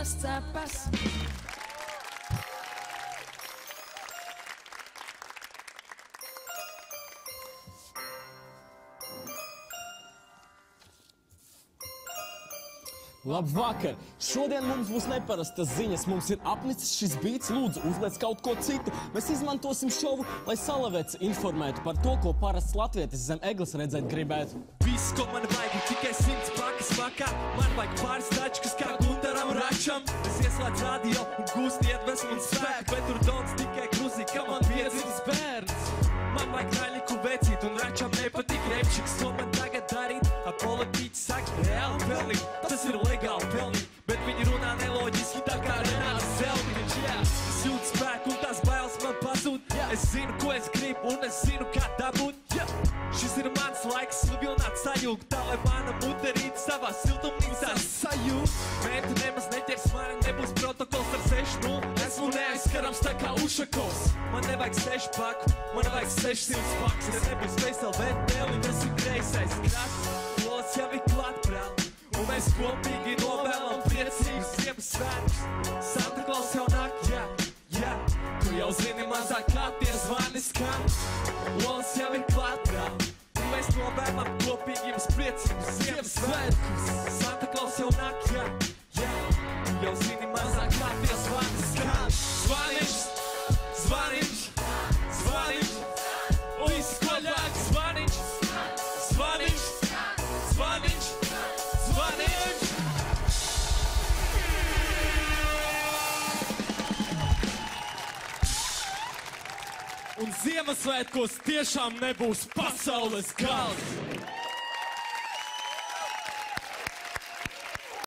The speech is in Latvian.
lielās cepas. Labvakar! Šodien mums būs neparastas ziņas. Mums ir apnicis šis beats. Lūdzu, uzliec kaut ko citu. Mēs izmantosim šovu, lai Salavets informētu par to, ko parasts latvietis zem egles redzēt gribētu. Viss, ko man vajag, ir tikai 100 pakas vakā. Man vajag pāris tačkas kā Guntaram Račam. Es ieslēdzu radio un gūst iedvesmu un spēku. Bet tur daudz tikai kruzī, ka man piedzimis bērns. Man vajag naļiku vecīt un Račam nepatīk repšiks. Ko man tagad darīt? A politiķi saka, reāli pelnīt. Tas ir legāli pelnīt, bet viņi runā neloģiski tā kā Renāts Zeltiņš. Es jūtu spēku un tās bailes man pazūd. Es zinu, ko es gribu un es zinu, kā dabūt. Šis ir mans laiks slivilnāt sajūgt, tā lai mana muterīt savā siltumnīcā sajūgt. Mēti nemaz neķers mani, nebūs protokols ar 6-0. Esmu neaizskarams tā kā Ušakovs. Man nevajag 6 paku, man vajag 600 pakas. Te nebūs veisel vēteli, tas ir greisais krats. Los jau ir klāt prāli, un mēs kopīgi novēlam priecīgus Ziemassvētkus. Santa Klaus jau nāk, jā. Tu jau zini mazāk kā tie zvani skan. Los jau ir klāt prāli, un mēs novēlam kopīgi jums priecīgus Ziemassvētkus. Santa Klaus jau nāk, jā. Tu jau zini mazāk kā tie zvani skan. Zvaniņš, zvaniņš, zvaniņš, viss koļāk zvaniņš, zvaniņš, zvaniņš, zvaniņš. Un Ziemassvētkos tiešām nebūs pasaules gals.